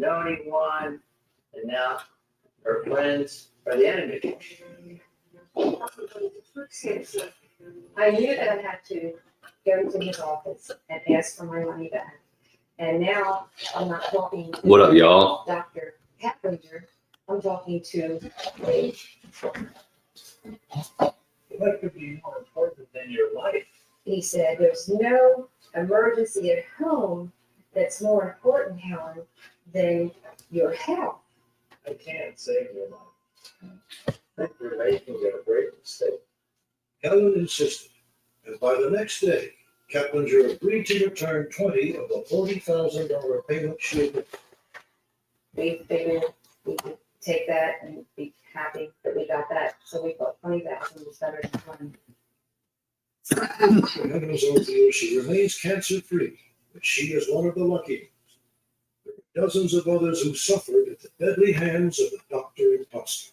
know anyone, and now her friends are the enemy. I knew that I had to go to his office and ask for my money back. And now I'm not talking to What up, y'all? Dr. Caplinger. I'm talking to a What could be more important than your life? He said, there's no emergency at home that's more important, Helen, than your health. I can't save your life. I think you're making a great mistake. Helen insisted, and by the next day, Caplinger agreed to return 20 of the $40,000 payment she had made. We figured we could take that and be happy that we got that. So we thought 20,000 was better than 20. For Helen's ordeal, she remains cancer-free, but she is one of the lucky ones. There are dozens of others who suffered at the deadly hands of the doctor imposter.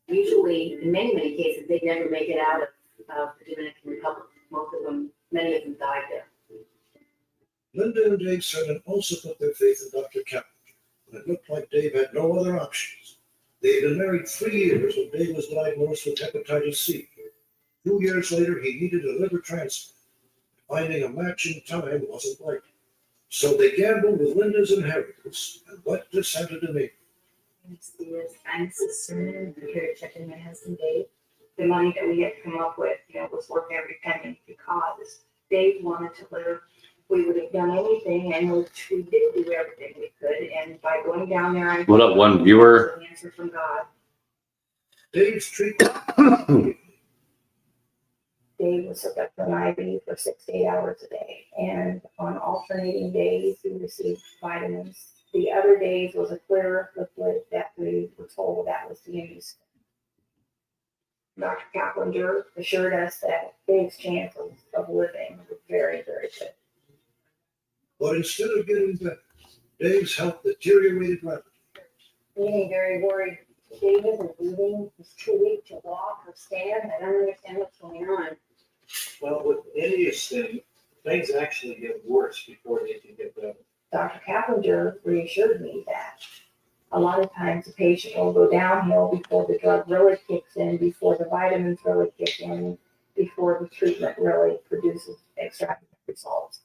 Usually, in many cases, they never make it out of the Dominican Republic. Many of them died there. Linda and Dave Sermon also put their faith in Dr. Caplinger, but it looked like Dave had no other options. They had been married 3 years when Dave was diagnosed with hepatitis C. 2 years later, he needed a liver transplant. Finding a match in time wasn't likely. So they gambled with Linda's inheritance and went to Santo Domingo. I'm sister here checking my husband Dave. The money that we had come up with, was worth every penny because Dave wanted to live. We would have done anything, and we did do everything we could. And by going down there, I What up, one viewer? an answer from God. Dave's treatment. Dave was hooked up to an IV for 6 to 8 hours a day. And on alternating days, he received vitamins. The other days was a clear liquid that we were told that was the use. Dr. Caplinger assured us that Dave's chances of living were very, very good. But instead of getting better, Dave's health deteriorated rapidly. Getting very worried. Dave isn't eating. He's too weak to walk or stand. I don't understand what's going on. Well, with any of this thing, things actually get worse before they can get better. Dr. Caplinger reassured me that a lot of times the patient will go downhill before the drug really kicks in, before the vitamins really kick in, before the treatment really produces extravagant results.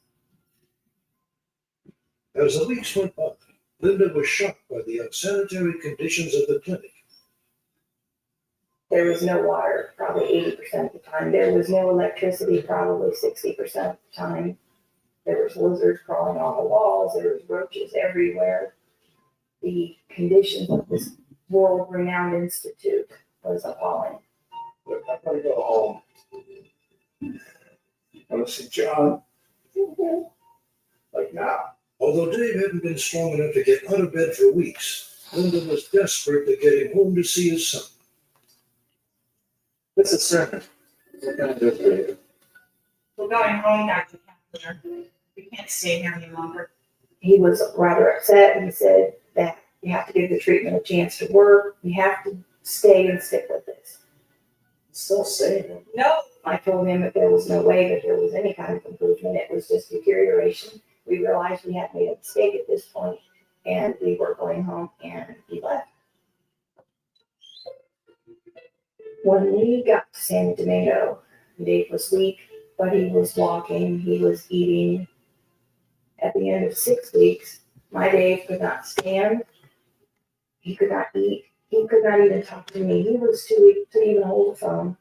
As the weeks went by, Linda was shocked by the unsanitary conditions of the clinic. There was no water, probably 80% of the time. There was no electricity, probably 60% of the time. There was lizards crawling on the walls. There was roaches everywhere. The conditions of this world-renowned institute was appalling. Look, I'm gonna go home. I want to see John. Like now. Although Dave hadn't been strong enough to get out of bed for weeks, Linda was desperate to get him home to see his son. This is Sermon. What can I do for you? We're going home, Dr. Caplinger. We can't stay here any longer. He was rather upset. He said that you have to give the treatment a chance to work. You have to stay and stick with this. Still saying No, I told him that there was no way that there was any kind of improvement. It was just deterioration. We realized we had made a mistake at this point, and we were going home, and he left. When we got to San Domingo, Dave was weak, but he was walking, he was eating. At the end of 6 weeks, my Dave could not stand. He could not eat. He could not even talk to me. He was too weak to even hold the phone.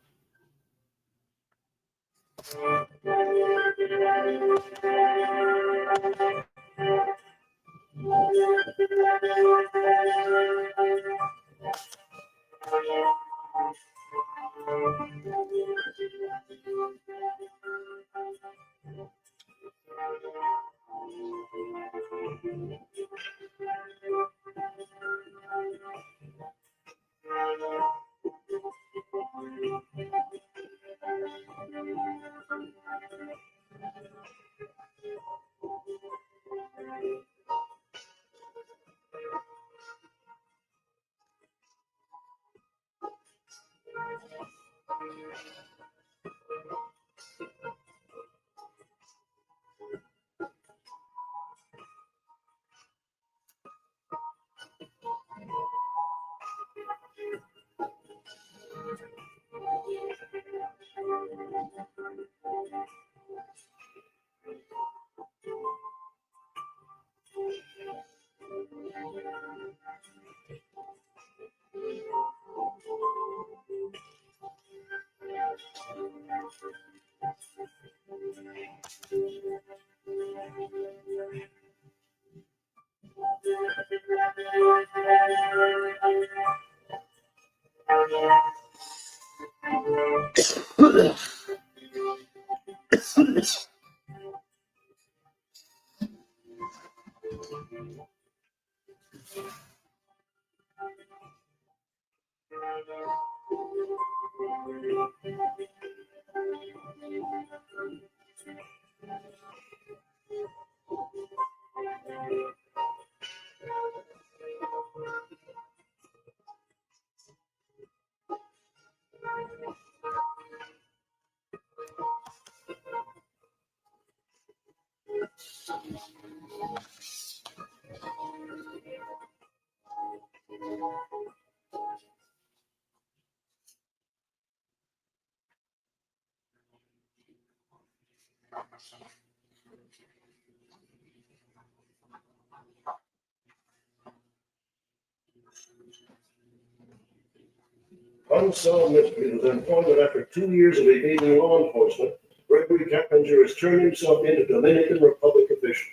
Unsolved mystery was informed that after 2 years of evading law enforcement, Gregory Cappinger has turned himself into Dominican Republic official.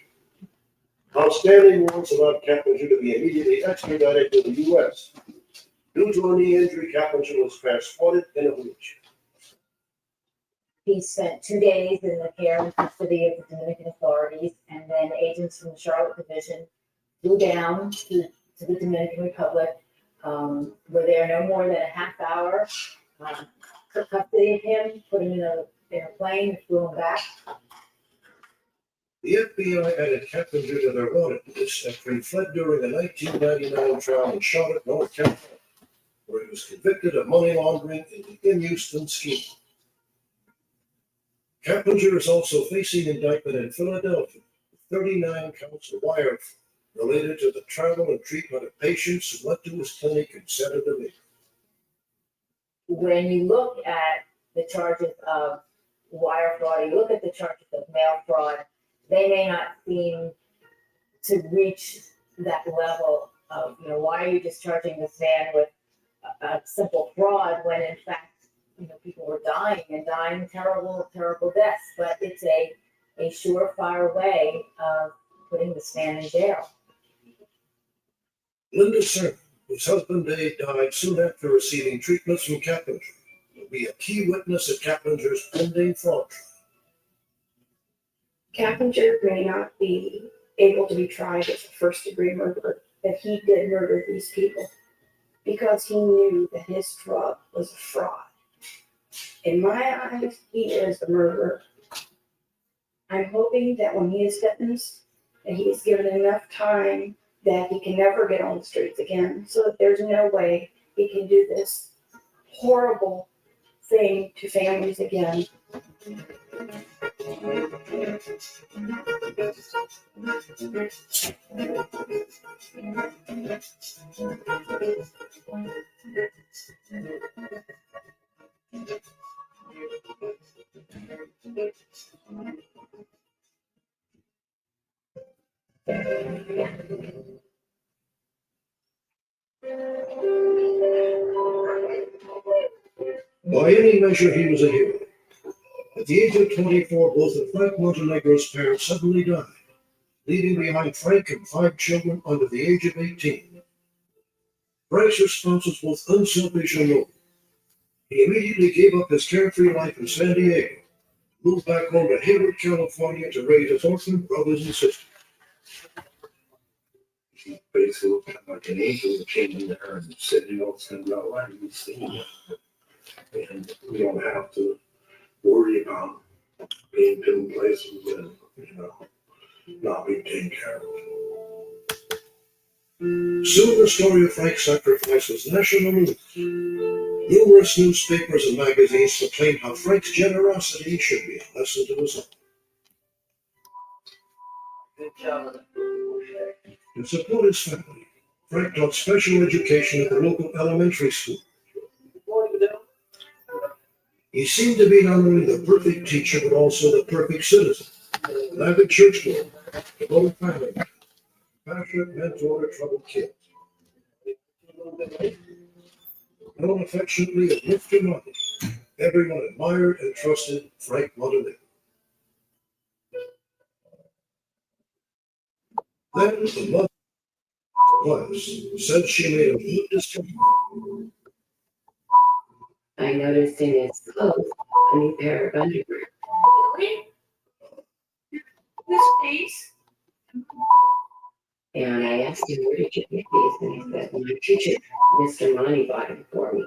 Outstanding warrants allowed Cappinger to be immediately extradited to the U.S. Due to a knee injury, Cappinger was transported in a wheelchair. He spent 2 days in the care and custody of the Dominican authorities, and then agents from the Charlotte Division flew down to the Dominican Republic. Were there no more than a half hour, took custody of him, put him in a plane, and flew him back. The FBI added Cappinger to their wanted list after he fled during a 1999 trial in Charlotte, North Carolina, where he was convicted of money laundering in the in-Houston scheme. Cappinger is also facing indictment in Philadelphia with 39 counts of wire fraud related to the travel and treatment of patients who went to his clinic in Santa Domingo. When you look at the charges of wire fraud, you look at the charges of mail fraud, they may not seem to reach that level of, why are you just charging this man with a simple fraud when in fact, people were dying terrible, terrible deaths. But it's a surefire way of putting this man in jail. Linda Sermon, whose husband Dave died soon after receiving treatments from Cappinger, will be a key witness at Cappinger's pending fraud trial. Cappinger may not be able to be tried as a first-degree murderer, but he did murder these people because he knew that his drug was a fraud. In my eyes, he is a murderer. I'm hoping that when he is sentenced, that he is given enough time that he can never get on the streets again, so that there's no way he can do this horrible thing to families again. By any measure, he was a hero. At the age of 24, both of Frank Montenegro's parents suddenly died, leaving behind Frank and 5 children under the age of 18. Frank's response was both unselfish and noble. He immediately gave up his carefree life in San Diego, moved back home to Hayward, California to raise his orphan brothers and sisters. He basically looked like an angel that came into her and said, it's going to go right. You've seen it. And we don't have to worry about being put in places and, not being taken care of. Soon the story of Frank's sacrifice was national news. Numerous newspapers and magazines proclaimed how Frank's generosity should be a lesson to us all. To support his family, Frank taught special education at the local elementary school. He seemed to be not only the perfect teacher, but also the perfect citizen, an avid churchgoer, devoted family man, passionate mentor to troubled kids. Known affectionately as Mr. Monty, everyone admired and trusted Frank Montenegro. Then the mother class said she made a good discovery. I noticed in his clothes a new pair of underwear. Really? This piece? And I asked him, where did you get these? And he said, my teacher, Mr. Monty, bought them for me.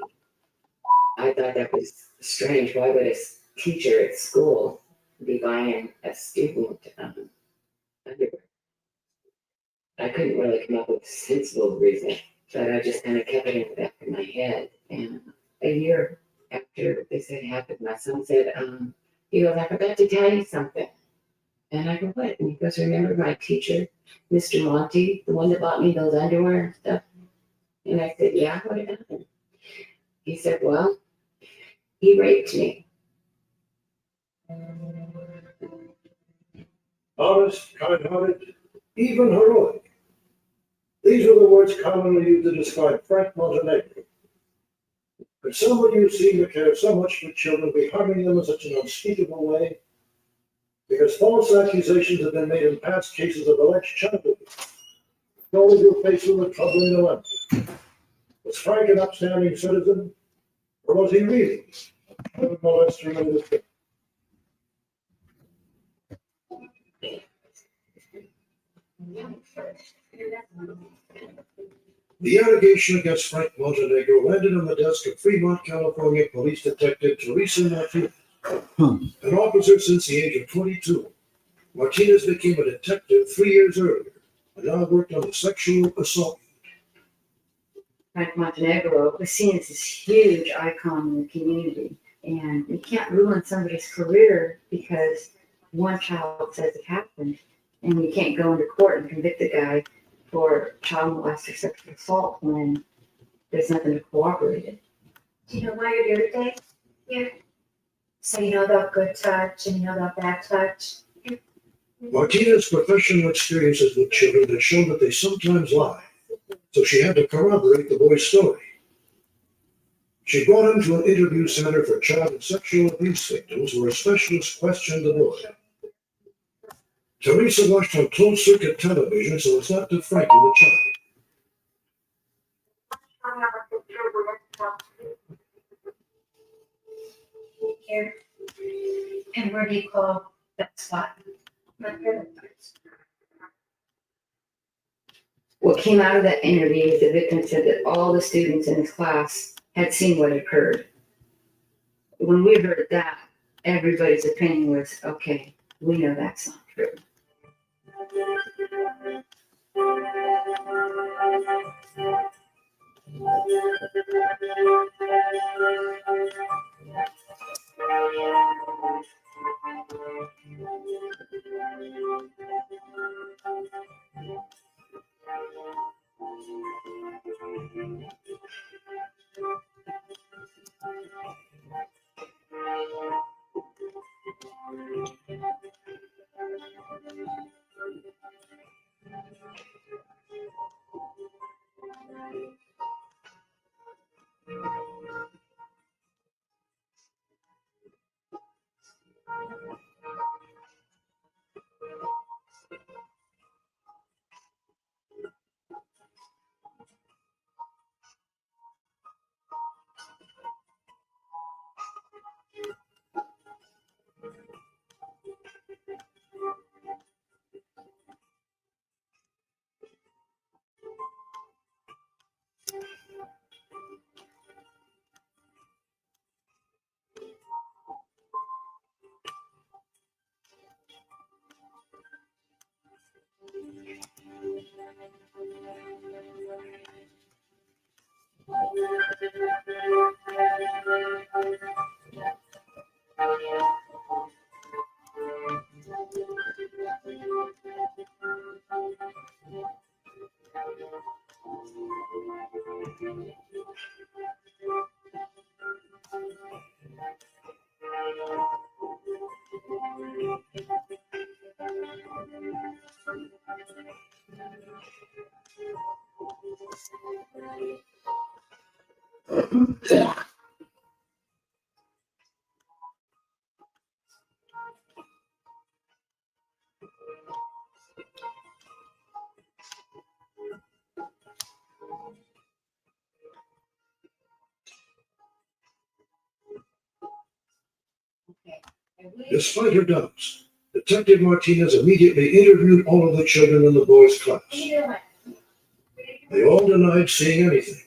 I thought that was strange. Why would a teacher at school be buying a student underwear? I couldn't really come up with a sensible reason, but I just kind of kept it in the back of my head. And a year after this had happened, my son said, he goes, I forgot to tell you something. And I go, what? And he goes, remember my teacher, Mr. Monty, the one that bought me those underwear and stuff? And I said, yeah, what happened? He said, well, he raped me. Honest, kind-hearted, even heroic. These are the words commonly used to describe Frank Montenegro. Could somebody who seemed to care so much for children be harming them in such an unspeakable way? Because false accusations have been made in past cases of alleged child abuse. All of you facing a troubling dilemma. Was Frank an upstanding citizen? Or was he really a child molester in this case? The allegation against Frank Montenegro landed on the desk of Fremont, California Police Detective Teresa Martinez, an officer since the age of 22. Martinez became a detective 3 years earlier and now worked on a sexual assault. Frank Montenegro was seen as this huge icon in the community. And you can't ruin somebody's career because one child says it happened. And you can't go into court and convict the guy for child molest or sexual assault when there's nothing to corroborate it. Do you know why you're here today? Yeah. So you know about good touch and you know about bad touch? Martinez's professional experiences with children had shown that they sometimes lie, so she had to corroborate the boy's story. She brought him to an interview center for child and sexual abuse victims where a specialist questioned the boy. Teresa watched on closed-circuit television so as not to frighten the child. Here. And where do you call that spot? What came out of that interview is the victim said that all the students in his class had seen what occurred. When we heard that, everybody's opinion was, okay, we know that's not true. despite her doubts, Detective Martinez immediately interviewed all of the children in the boys' class. They all denied seeing anything.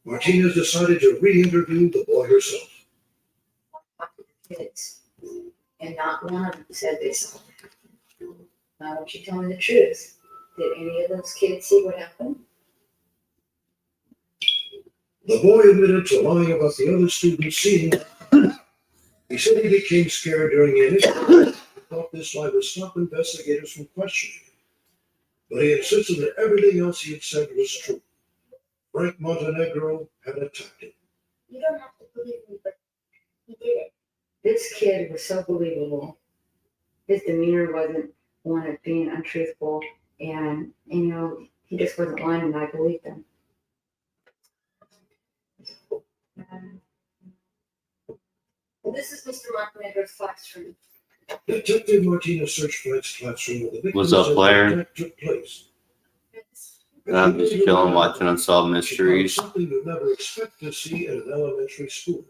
Martinez decided to re-interview the boy herself. Kids, and not one of them said they saw it. Now, don't you tell me the truth? Did any of those kids see what happened? The boy admitted to lying about the other students seeing it. He said he became scared during the interview and thought this lie would stop investigators from questioning him. But he insisted that everything else he had said was true. Frank Montenegro had attacked him. You don't have to believe me, but he did it. This kid was so believable. His demeanor wasn't one of being untruthful, and he just wasn't lying, and I believed him. This is Mr. Montenegro's classroom. Detective Martinez searched Frank's classroom where the victims What's up, said Blair? the attack took place. I'm just chilling, watching Unsolved She found Mysteries. something you'd never expect to see at an elementary school.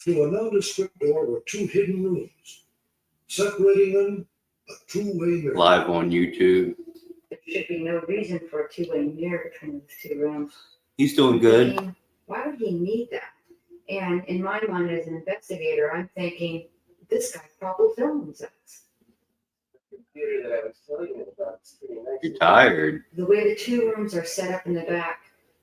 Through a nondescript door were two hidden rooms. Separating them, a two-way mirror. Live on YouTube. There should be no reason for a two-way mirror between those two rooms. He's doing good. Thinking, why would he need that? And in my mind, as an investigator, I'm thinking, this guy probably films us. You're tired. The way the two rooms are set up in the back,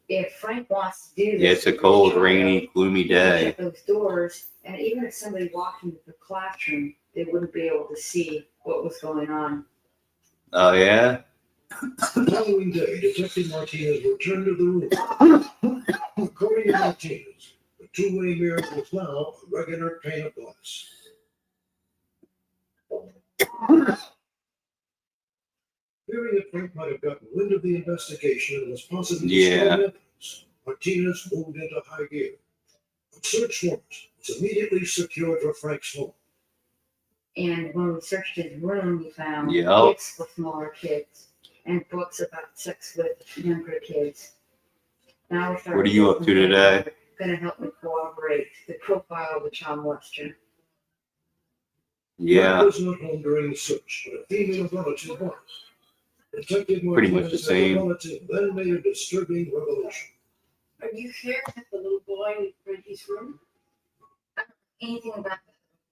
if Frank wants to do this, Yeah, it's a cold, rainy, gloomy he day. shut those doors, and even if somebody walked into the classroom, they wouldn't be able to see what was going on. Oh, yeah? The following day, Detective Martinez returned to the room. According to Martinez, the two-way mirror was now a regular pane of glass. Fearing that Frank might have gotten wind of the investigation and was possibly Yeah. stolen evidence, Martinez moved into high gear. A search warrant was immediately secured for Frank's home. And when we searched his room, we found Yep. books for smaller kids and books about sex with younger kids. Now we started What are you up to today? Going to help me corroborate the profile of the child molester. Yeah. Frank was not home during the search, but a female relative was. Detective Pretty much Martinez the said same. the relative then made a disturbing revelation. Are you here at the little boy in Frankie's room? I don't know anything about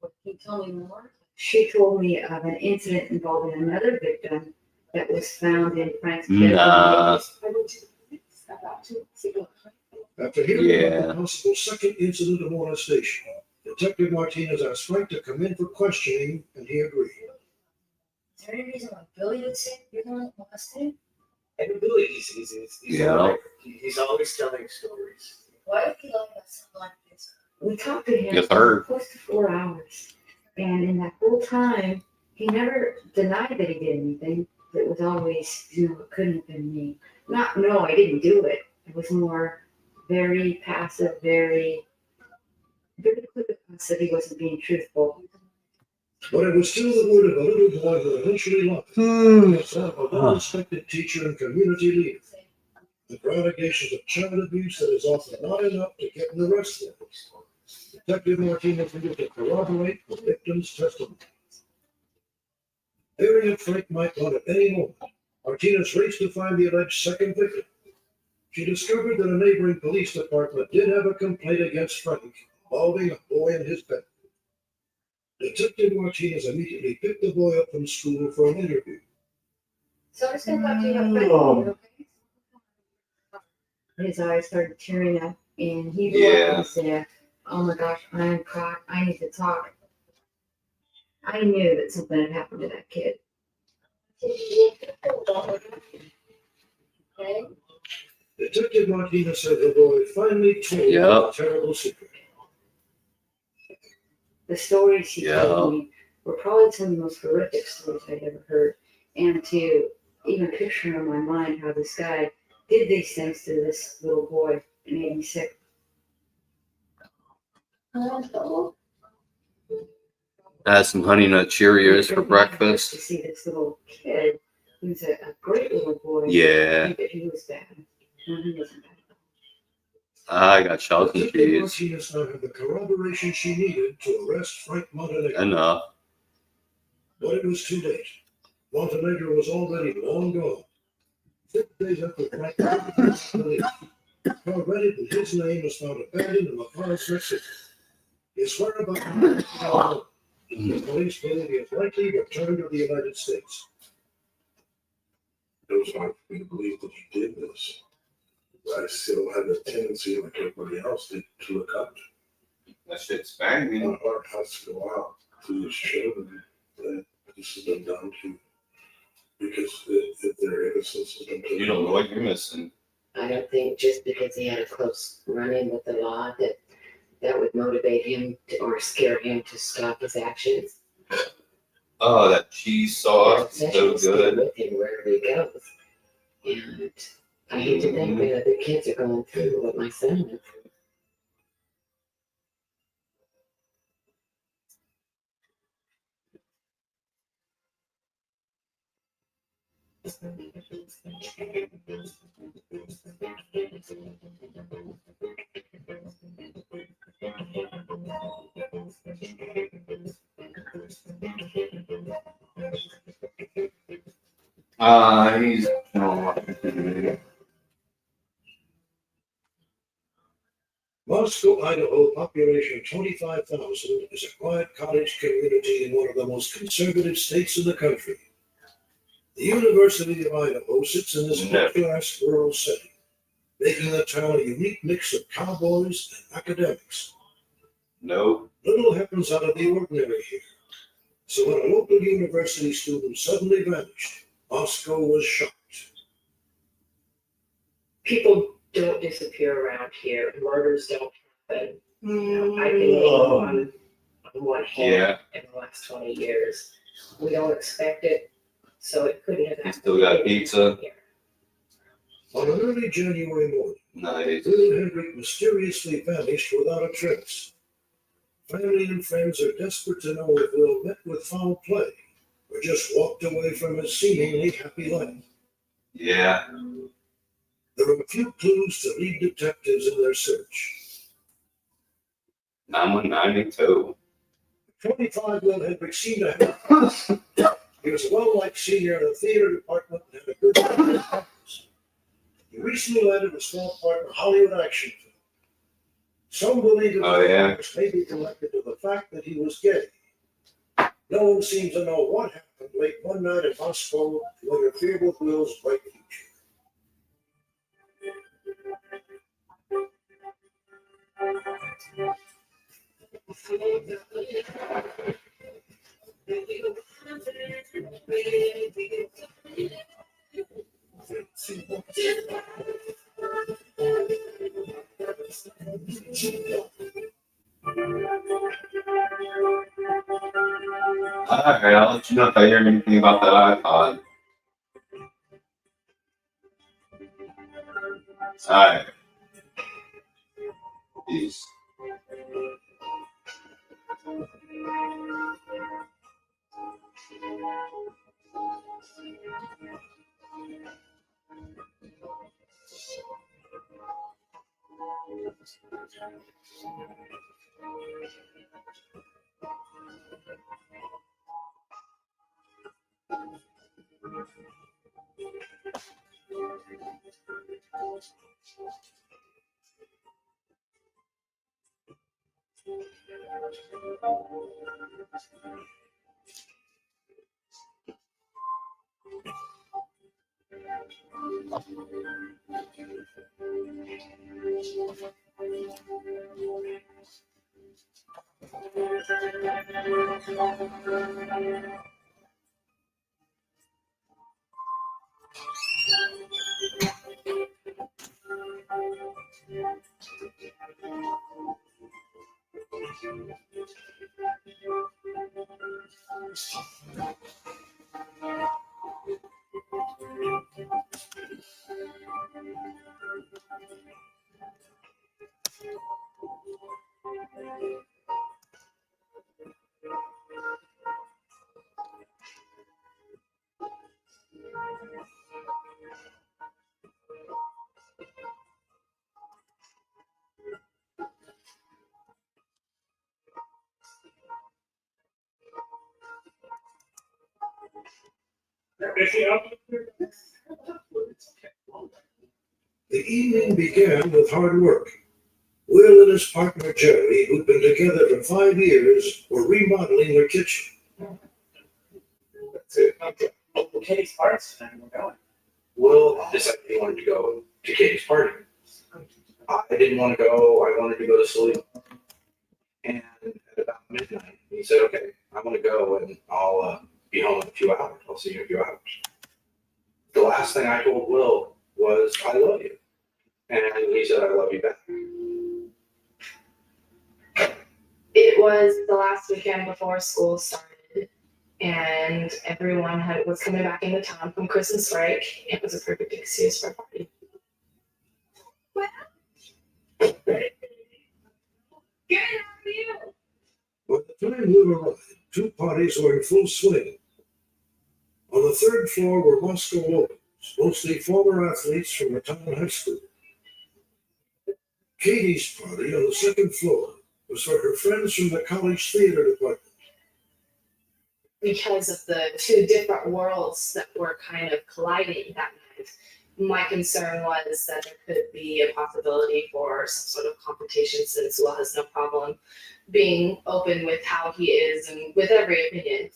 that. Can you tell me more? She told me of an incident involving another victim that was found in Frank's bedroom. Nah. I went to the police about 2 weeks ago. After hearing about Yeah. the possible second incident of molestation, Detective Martinez asked Frank to come in for questioning, and he agreed. Is there any reason why Billy would say you're the one that molested him? And Billy, he's Yeah. a liar. He's always telling stories. Why would he lie about something like this? We talked to him Yes, for sir. close to 4 hours. And in that whole time, he never denied that he did anything. It was always, it couldn't have been me. No, I didn't do it. It was more very passive, very quick that he wasn't being truthful. But it was still the word of a little boy who eventually lied. The son of a well-respected teacher and community leader. And for allegations of child abuse that is often not enough to get him arrested. Detective Martinez needed to corroborate the victim's testimony. Fearing that Frank might run at any moment, Martinez raced to find the alleged second victim. She discovered that a neighboring police department did have a complaint against Frank involving a boy in his bedroom. Detective Martinez immediately picked the boy up from school for an interview. So I'm just gonna talk to you about Frankie, okay? His eyes started tearing up, and he Yeah. said, "Oh my gosh, I'm caught. I need to talk." I knew that something had happened to that kid. Okay? Detective Martinez said the boy finally told Yep. a terrible secret. The stories he Yeah. told me were probably some of the most horrific stories I'd ever heard. And to even picture in my mind how this guy did these things to this little boy and made me sick. I had some Honey Nut Cheerios for To breakfast. see this little kid who's a great little boy. Yeah. That he was bad. No, he wasn't bad. I got shells and cheese. Martinez now had the corroboration she needed to arrest Frank Montenegro. Enough. But it was too late. Montenegro was already long gone. 6 days after Frank was released, already that his name was found abandoned in the forest next city. His whereabouts was not known. The police believe he is likely returned to the United States. It was hard for me to believe that he did this. But I still had a tendency, like everybody else did, to look up. That shit's banging. My heart has to go out to his children that this has been done to. Because if their innocence has been taken. You don't know what you're missing. I don't think just because he had a close run-in with the law that would motivate him or scare him to stop his actions. Oh, that cheese sauce is so good. With him wherever he goes. And I hate to think that other kids are going through what my son went through. He's no. Moscow, Idaho, population 25,000, is a quiet cottage community in one of the most conservative states in the country. The University of Idaho sits in this picturesque rural setting, making the town a unique mix of cowboys and academics. No. Little happens out of the ordinary here. So when a local university student suddenly vanished, Moscow was shocked. People don't disappear around here. Murders don't happen. I can name one hand in the last 20 years. We don't expect it, so it couldn't have happened. Still got pizza. Here. On an early January morning, Nice. little Hendrik mysteriously vanished without a trace. Family and friends are desperate to know if Will met with foul play or just walked away from his seemingly happy life. Yeah. There are a few clues to lead detectives in their search. 992. 25-year-old Hendrik seemed to have. He was a well-liked senior in the theater department and had a good practice. He recently landed a small part in a Hollywood action film. Some believe that may be connected to the fact that he was gay. No one seems to know what happened late one night in Moscow to interfere with Will's bright future. Alright, I'll let you know if I hear anything about that iPod. Alright. Peace. The evening began with hard work. Will and his partner Jerry, who'd been together for 5 years, were remodeling their kitchen. That's it. Katie's party tonight, we're going. Will decided he wanted to go to Katie's party. I didn't want to go, I wanted to go to sleep. And at about midnight, he said, okay, I want to go and I'll be home in a few hours. I'll see you in a few hours. The last thing I told Will was, I love you. And he said, I love you back. It was the last weekend before school started, and everyone was coming back into town from Christmas break. It was a perfect excuse for a party. By the time Will arrived, two parties were in full swing. On the third floor were Moscow locals, mostly former athletes from the town high school. Katie's party on the second floor was for her friends from the college theater department. Because of the two different worlds that were kind of colliding that night, my concern was that there could be a possibility for some sort of confrontation, since Will has no problem being open with how he is and with every opinion.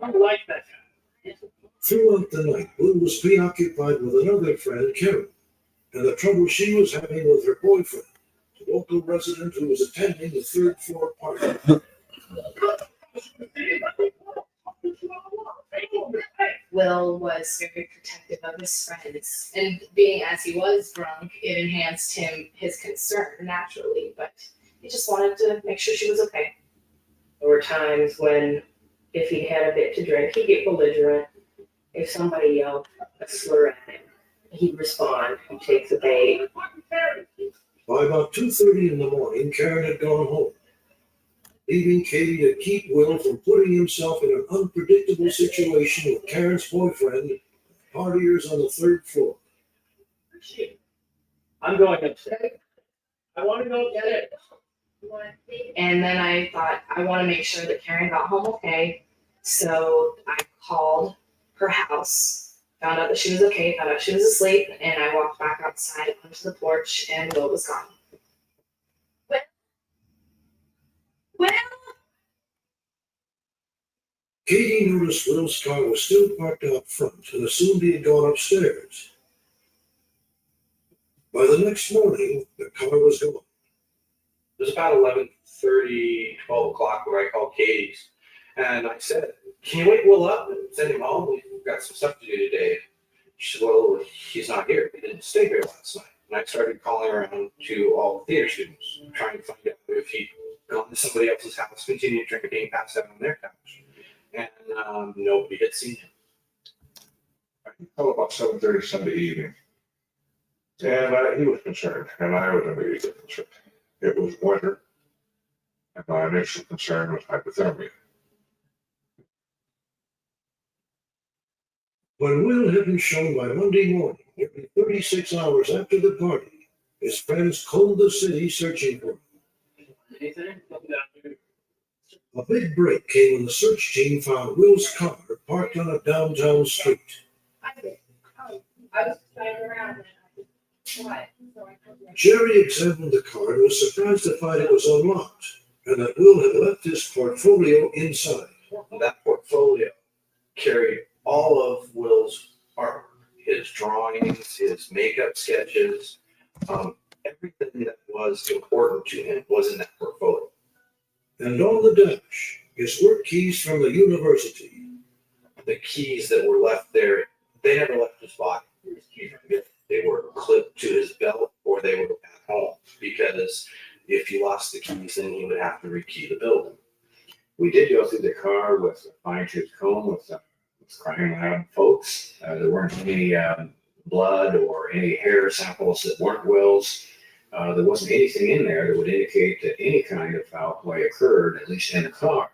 I like that guy. Throughout the night, Will was preoccupied with another friend, Karen, and the trouble she was having with her boyfriend, a local resident who was attending the third floor party. Will was very protective of his friends, and being as he was drunk, it enhanced his concern naturally, but he just wanted to make sure she was okay. There were times when, if he had a bit to drink, he'd get belligerent. If somebody yelled a slur at him, he'd respond. He takes a bait. By about 2:30 in the morning, Karen had gone home, leaving Katie to keep Will from putting himself in an unpredictable situation with Karen's boyfriend, partiers on the third floor. I'm going upstairs. I want to go upstairs. And then I thought, I want to make sure that Karen got home okay. So I called her house, found out that she was okay, found out she was asleep, and I walked back outside onto the porch, and Will was gone. Well, Katie noticed Will's car was still parked out front and assumed he had gone upstairs. By the next morning, the car was gone. It was about 11:30, 12 o'clock where I called Katie's. And I said, can you wake Will up and send him home? We've got some stuff to do today. She said, well, he's not here. He didn't stay here last night. And I started calling around to all the theater students, trying to find out if he'd gone to somebody else's house, continued drinking, passed out on their couch. And nobody had seen him. Until about 7:30 Sunday evening. And he was concerned, and I was immediately concerned. It was winter, and my initial concern was hypothermia. When Will had been shown by Monday morning, nearly 36 hours after the party, his friends combed the city searching for him. A big break came when the search team found Will's car parked on a downtown street. I was driving around and what? Jerry examined the car and was surprised to find it was unlocked, and that Will had left his portfolio inside. That portfolio carried all of Will's artwork, his drawings, his makeup sketches, everything that was important to him was in that portfolio. And on the dash, his work keys from the university. The keys that were left there, they never left his body. They were clipped to his belt or they were at home, because if he lost the keys, then he would have to rekey the building. We did go through the car with a fine-tooth comb with crying loud folks. There weren't any blood or any hair samples that weren't Will's. There wasn't anything in there that would indicate that any kind of foul play occurred, at least in the car.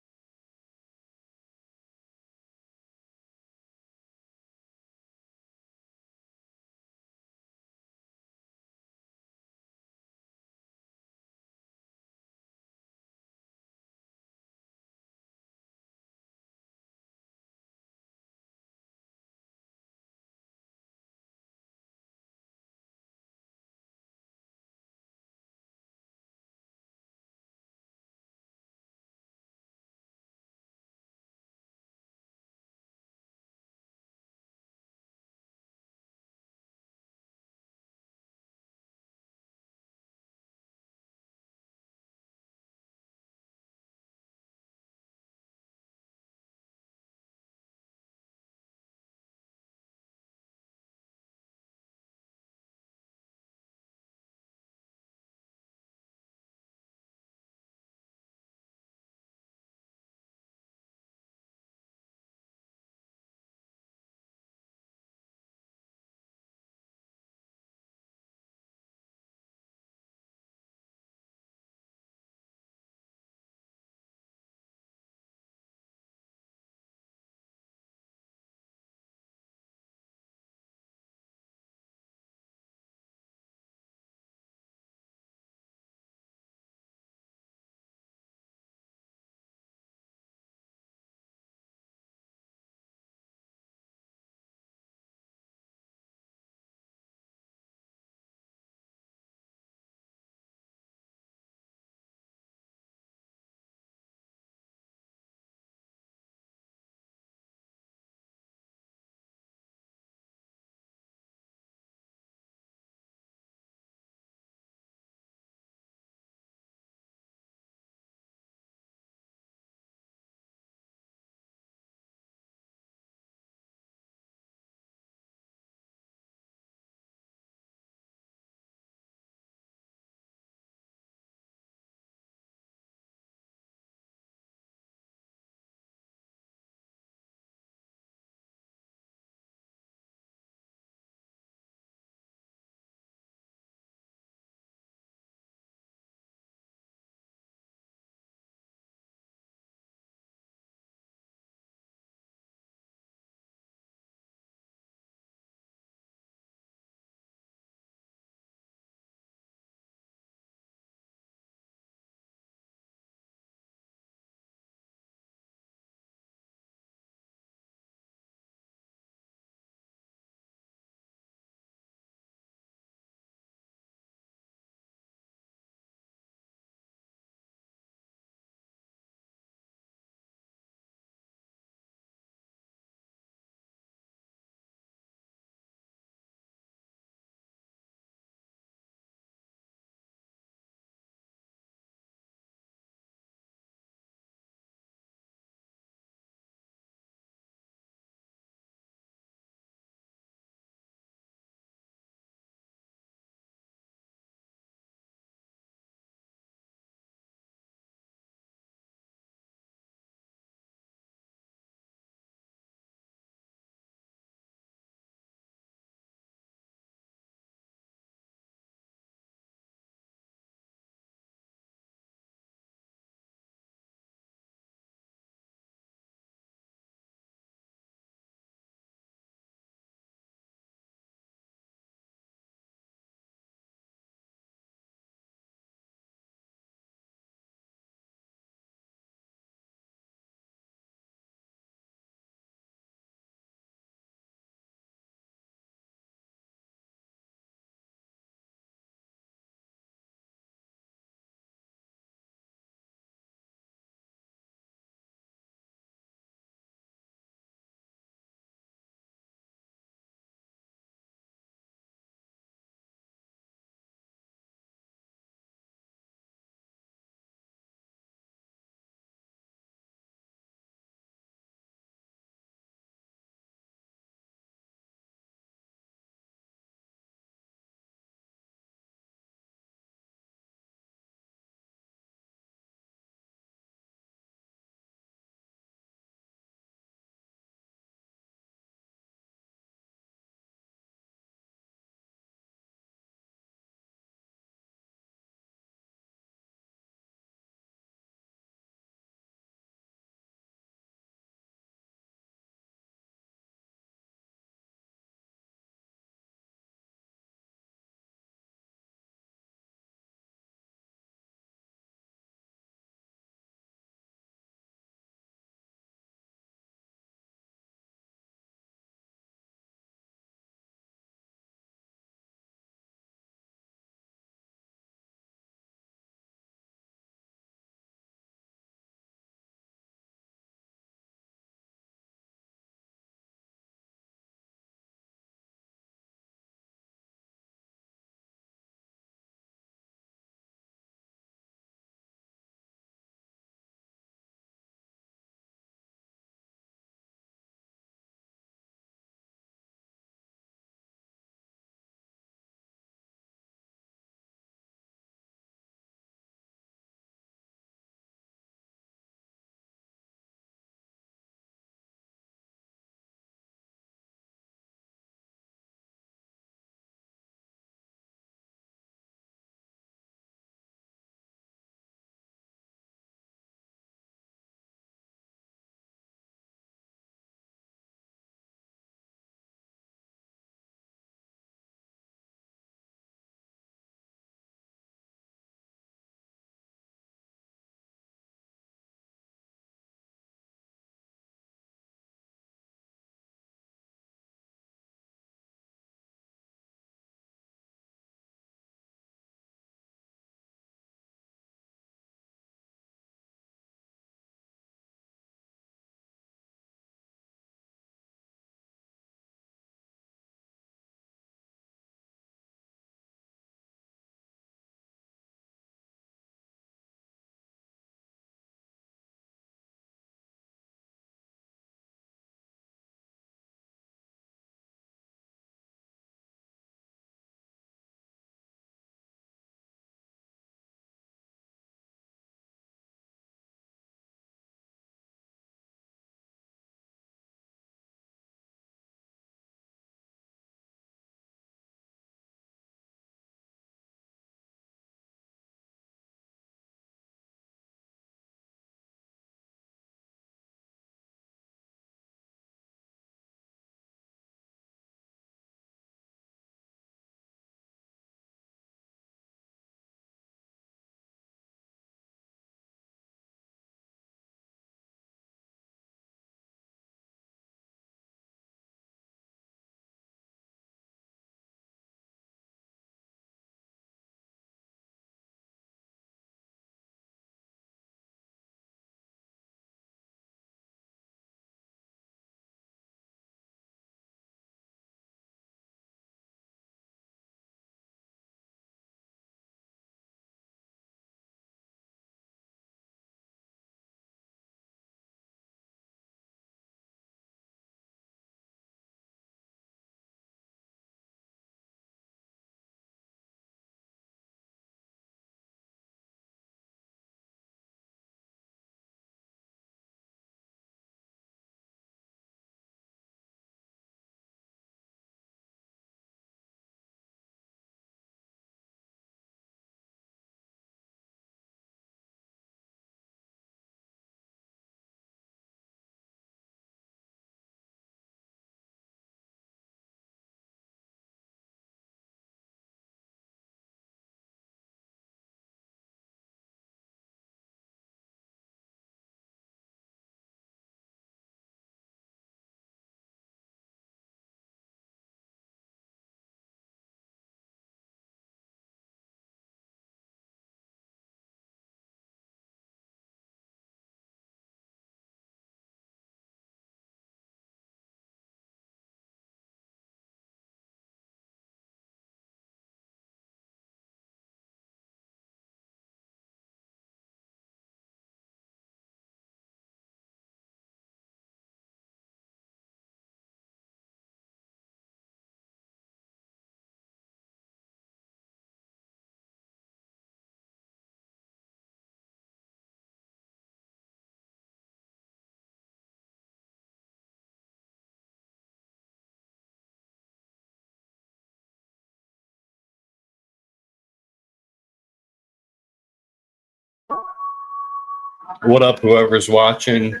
What up, whoever's watching?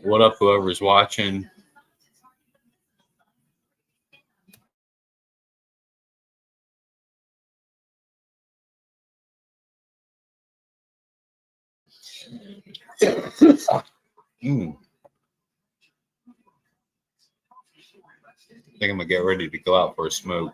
What up, whoever's watching? Mm. I think I'm gonna get ready to go out for a smoke.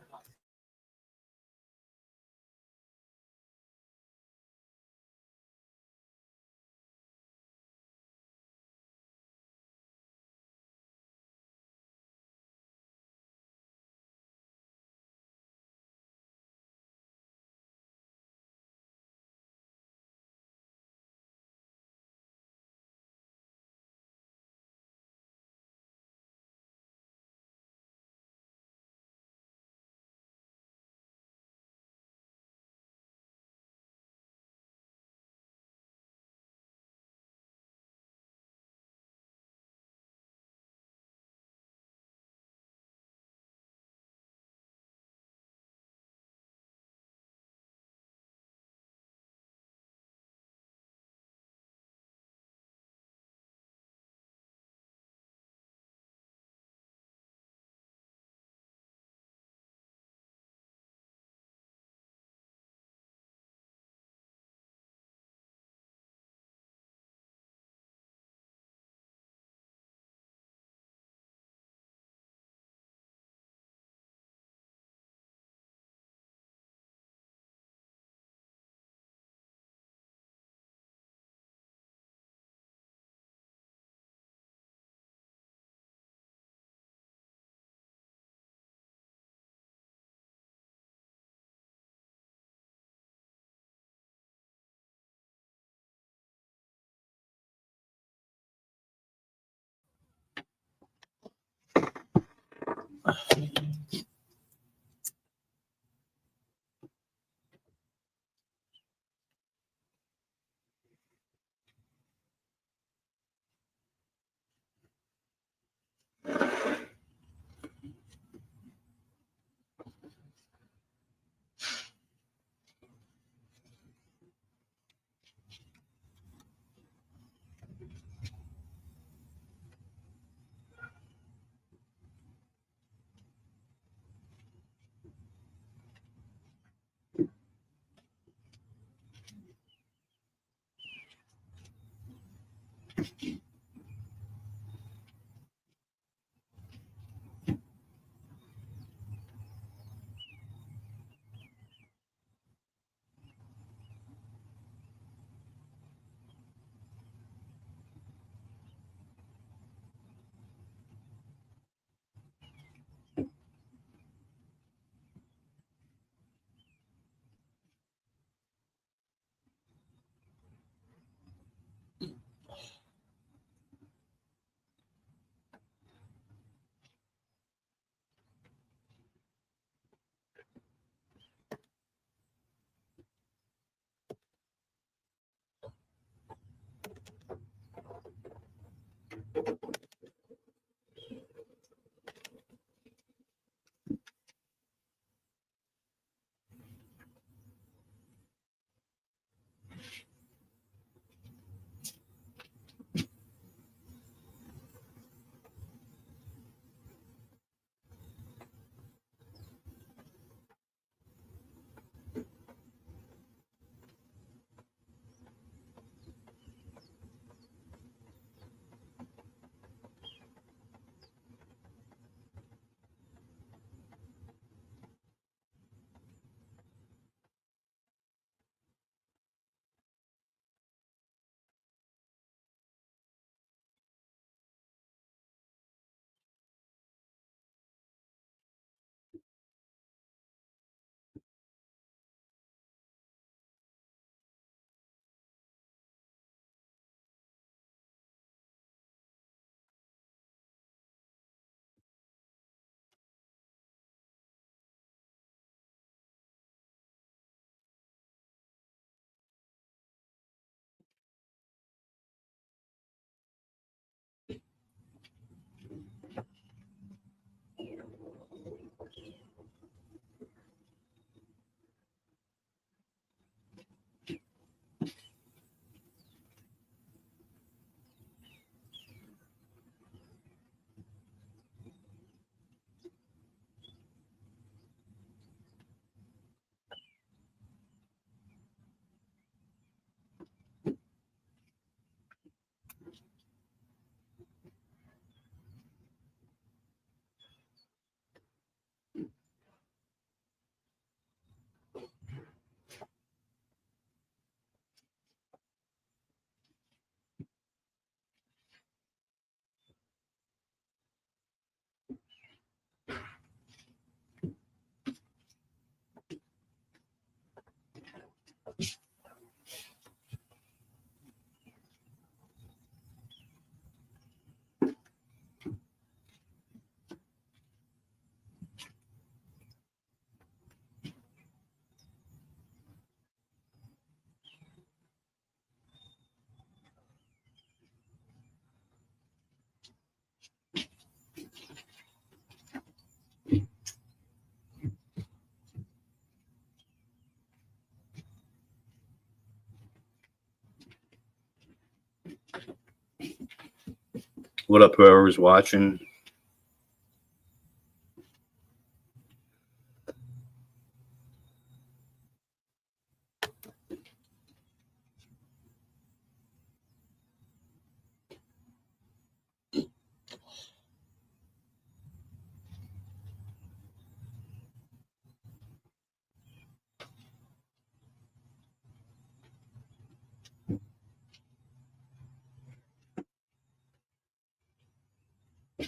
What up, whoever's watching?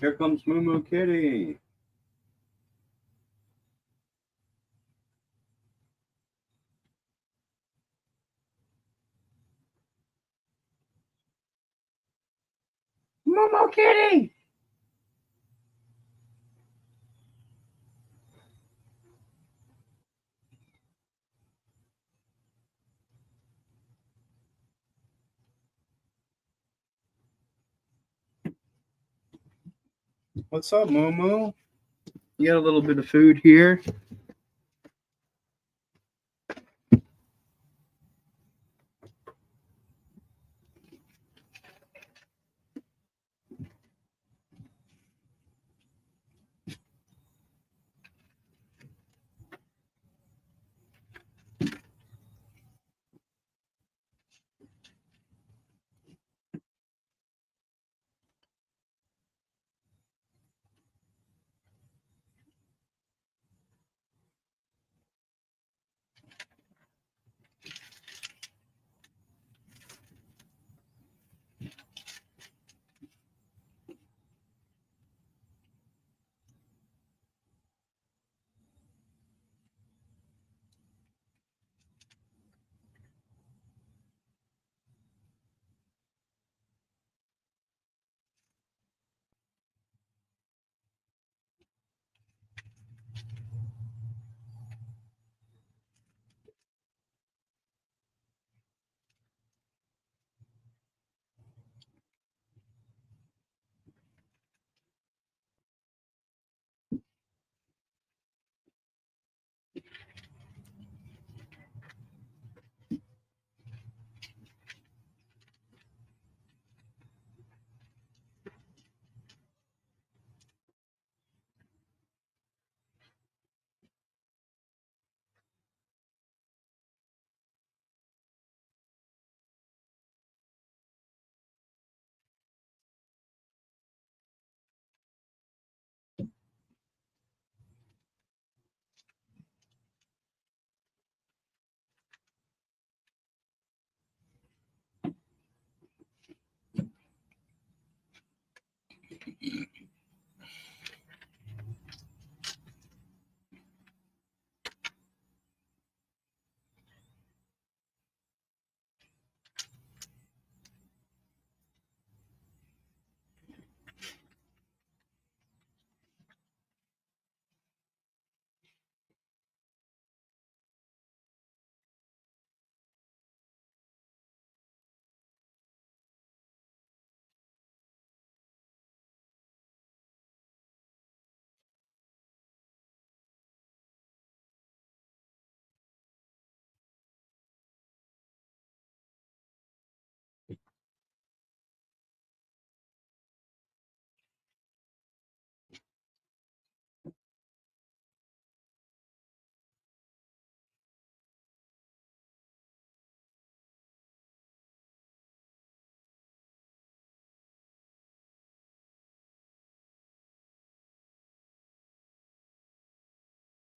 Here comes Moo Kitty. Moo Kitty. What's up, Moo? You got a little bit of food here.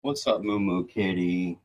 What's up, Moo Kitty?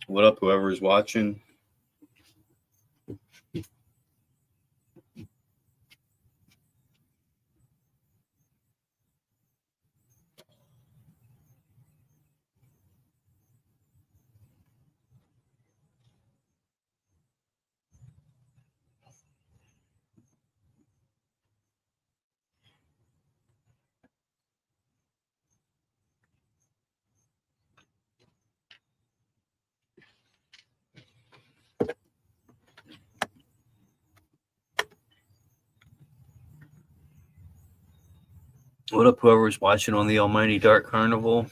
What up, whoever's watching? What up, whoever's watching on the Almighty Dark Carnival?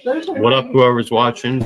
What up, whoever's watching?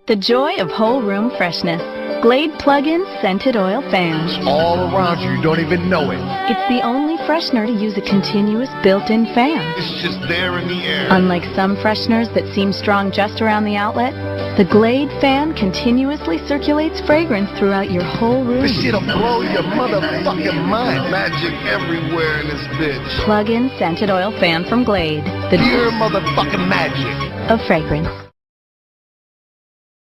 The joy of whole room freshness. Glade plug-in scented oil fan. All around you don't even know it. It's the only freshener to use a continuous built-in fan. It's just there in the air. Unlike some fresheners that seem strong just around the outlet, the Glade fan continuously circulates fragrance throughout your whole room. This shit'll blow your motherfucking mind. Magic everywhere in this bitch. Plug-in scented oil fan from Glade. The pure motherfucking magic of fragrance.